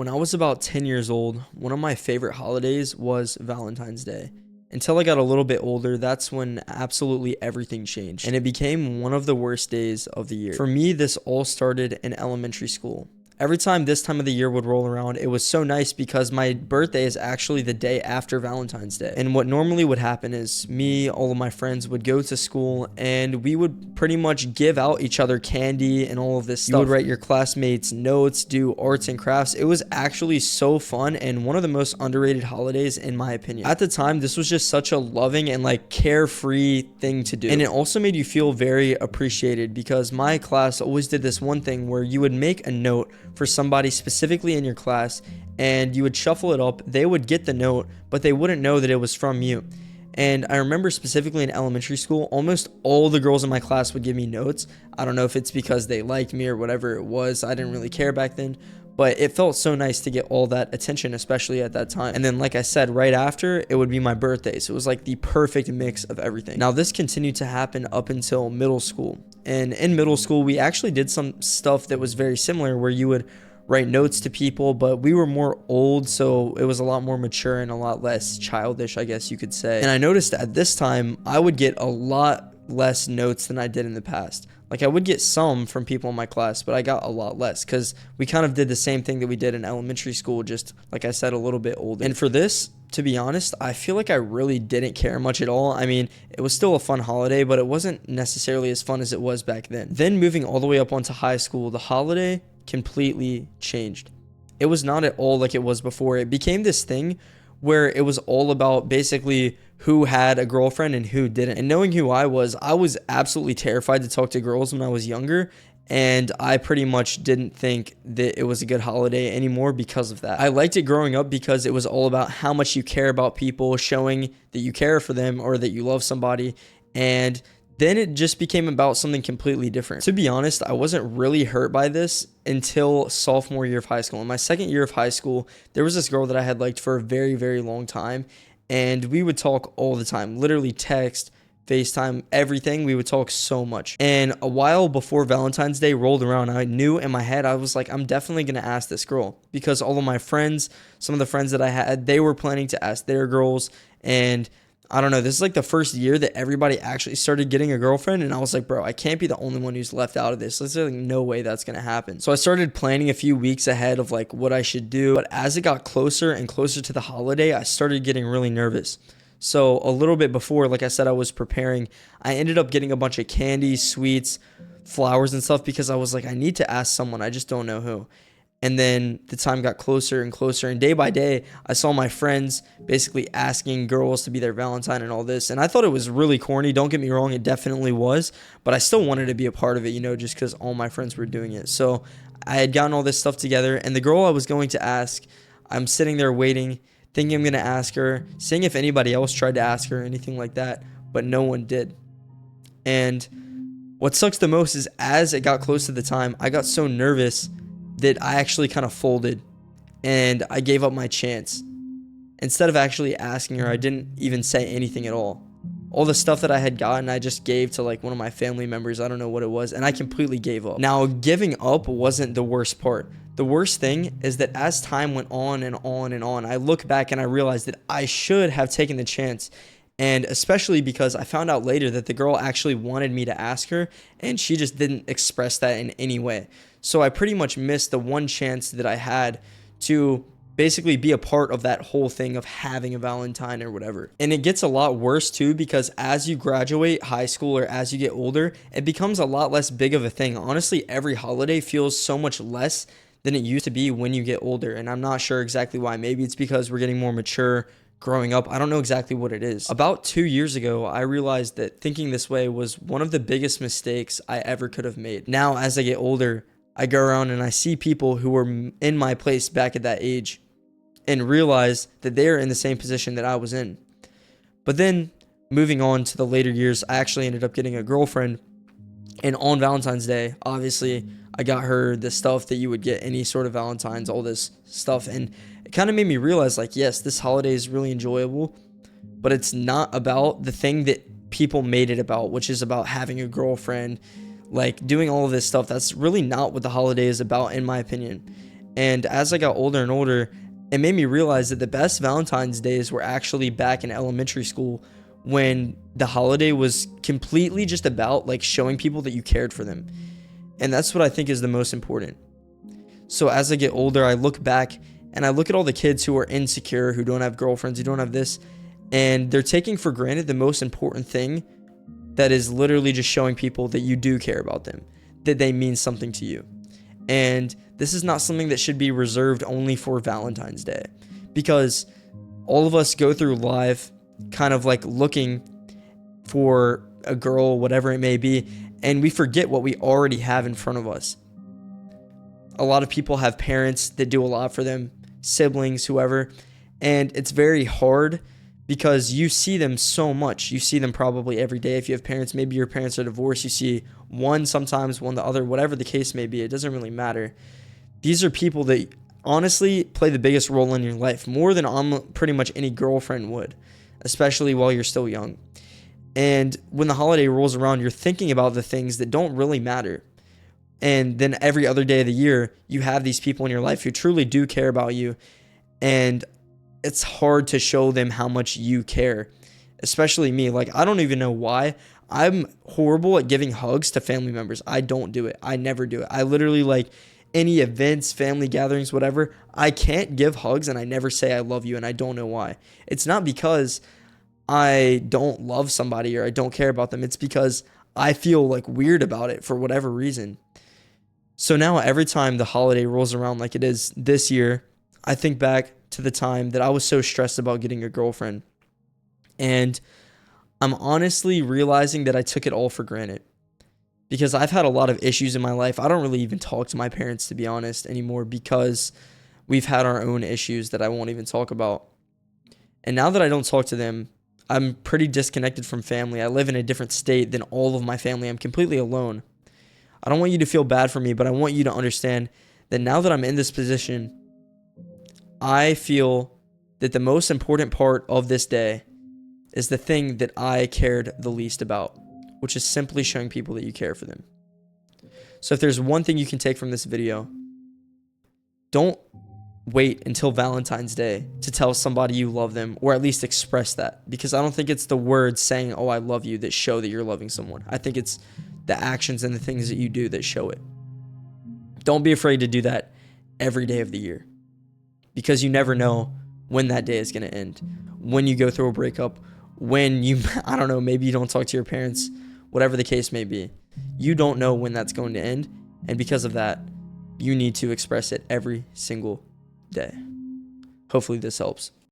When I was about 10 years old, one of my favorite holidays was Valentine's Day. Until I got a little bit older, that's when absolutely everything changed, and it became one of the worst days of the year. For me, this all started in elementary school. Every time this time of the year would roll around, it was so nice because my birthday is actually the day after Valentine's Day. And what normally would happen is me, all of my friends would go to school and we would pretty much give out each other candy and all of this stuff. You would write your classmates notes, do arts and crafts. It was actually so fun and one of the most underrated holidays in my opinion. At the time, this was just such a loving and carefree thing to do. And it also made you feel very appreciated because my class always did this one thing where you would make a note for somebody specifically in your class and you would shuffle it up. They would get the note, but they wouldn't know that it was from you. And I remember specifically in elementary school, almost all the girls in my class would give me notes. I don't know if it's because they liked me or whatever it was. I didn't really care back then, but it felt so nice to get all that attention, especially at that time. And then, like I said, right after, it would be my birthday. So it was like the perfect mix of everything. Now, this continued to happen up until middle school. And in middle school, we actually did some stuff that was very similar where you would write notes to people, but we were more old, so it was a lot more mature and a lot less childish, I guess you could say. And I noticed at this time, I would get a lot less notes than I did in the past. I would get some from people in my class, but I got a lot less because we kind of did the same thing that we did in elementary school, just like I said, a little bit older. And for this, to be honest, I feel like I really didn't care much at all. I mean, it was still a fun holiday, but it wasn't necessarily as fun as it was back then. Then moving all the way up onto high school, the holiday completely changed. It was not at all like it was before. It became this thing where it was all about basically who had a girlfriend and who didn't. And knowing who I was absolutely terrified to talk to girls when I was younger. And I pretty much didn't think that it was a good holiday anymore because of that. I liked it growing up because it was all about how much you care about people, showing that you care for them or that you love somebody. And then it just became about something completely different. To be honest, I wasn't really hurt by this until sophomore year of high school. In my second year of high school, there was this girl that I had liked for a very, very long time. And we would talk all the time, literally text, FaceTime, everything. We would talk so much. And a while before Valentine's Day rolled around, I knew in my head, I was like, I'm definitely going to ask this girl because all of my friends, some of the friends that I had, they were planning to ask their girls. And I don't know, this is like the first year that everybody actually started getting a girlfriend. And I was like, bro, I can't be the only one who's left out of this. There's like no way that's going to happen. So I started planning a few weeks ahead of what I should do. But as it got closer and closer to the holiday, I started getting really nervous. So a little bit before, like I said, I was preparing. I ended up getting a bunch of candy, sweets, flowers and stuff because I was like, I need to ask someone. I just don't know who. And then the time got closer and closer. And day by day, I saw my friends basically asking girls to be their Valentine and all this. And I thought it was really corny. Don't get me wrong. It definitely was. But I still wanted to be a part of it, just because all my friends were doing it. So I had gotten all this stuff together. And the girl I was going to ask, I'm sitting there waiting, thinking I'm going to ask her, seeing if anybody else tried to ask her or anything like that. But no one did. And what sucks the most is as it got close to the time, I got so nervous that I actually kind of folded and I gave up my chance. Instead of actually asking her, I didn't even say anything at all. All the stuff that I had gotten, I just gave to one of my family members. I don't know what it was. And I completely gave up. Now, giving up wasn't the worst part. The worst thing is that as time went on and on and on, I look back and I realized that I should have taken the chance. And especially because I found out later that the girl actually wanted me to ask her and she just didn't express that in any way. So I pretty much missed the one chance that I had to basically be a part of that whole thing of having a Valentine or whatever. And it gets a lot worse too because as you graduate high school or as you get older, it becomes a lot less big of a thing. Honestly, every holiday feels so much less than it used to be when you get older. And I'm not sure exactly why. Maybe it's because we're getting more mature growing up. I don't know exactly what it is. About 2 years ago, I realized that thinking this way was one of the biggest mistakes I ever could have made. Now, as I get older, I go around and I see people who were in my place back at that age and realize that they're in the same position that I was in. But then moving on to the later years, I actually ended up getting a girlfriend. And on Valentine's Day, obviously, I got her the stuff that you would get any sort of Valentine's, all this stuff. And it kind of made me realize yes, this holiday is really enjoyable, but it's not about the thing that people made it about, which is about having a girlfriend, doing all of this stuff. That's really not what the holiday is about, in my opinion. And as I got older and older, it made me realize that the best Valentine's days were actually back in elementary school, when the holiday was completely just about like showing people that you cared for them. And that's what I think is the most important. So as I get older, I look back and I look at all the kids who are insecure, who don't have girlfriends, who don't have this, and they're taking for granted the most important thing, that is literally just showing people that you do care about them, that they mean something to you. And this is not something that should be reserved only for Valentine's Day, because all of us go through life kind of like looking for a girl, whatever it may be, and we forget what we already have in front of us. A lot of people have parents that do a lot for them, siblings, whoever, and it's very hard because you see them so much. You see them probably every day. If you have parents, maybe your parents are divorced, you see one sometimes, one the other, whatever the case may be. It doesn't really matter. These are people that honestly play the biggest role in your life, more than pretty much any girlfriend would, especially while you're still young. And when the holiday rolls around, you're thinking about the things that don't really matter. And then every other day of the year, you have these people in your life who truly do care about you. And it's hard to show them how much you care, especially me. Like, I don't even know why. I'm horrible at giving hugs to family members. I don't do it. I never do it. I literally, like, any events, family gatherings, whatever, I can't give hugs, and I never say I love you, and I don't know why. It's not because I don't love somebody or I don't care about them. It's because I feel like weird about it for whatever reason. So now every time the holiday rolls around like it is this year, I think back to the time that I was so stressed about getting a girlfriend. And I'm honestly realizing that I took it all for granted, because I've had a lot of issues in my life. I don't really even talk to my parents, to be honest, anymore, because we've had our own issues that I won't even talk about. And now that I don't talk to them, I'm pretty disconnected from family. I live in a different state than all of my family. I'm completely alone. I don't want you to feel bad for me, but I want you to understand that now that I'm in this position, I feel that the most important part of this day is the thing that I cared the least about, which is simply showing people that you care for them. So if there's one thing you can take from this video, don't wait until Valentine's Day to tell somebody you love them, or at least express that, because I don't think it's the words saying, "Oh, I love you," that show that you're loving someone. I think it's the actions and the things that you do that show it. Don't be afraid to do that every day of the year, because you never know when that day is going to end. When you go through a breakup, when you, I don't know, maybe you don't talk to your parents, whatever the case may be. You don't know when that's going to end. And because of that, you need to express it every single day. Hopefully this helps.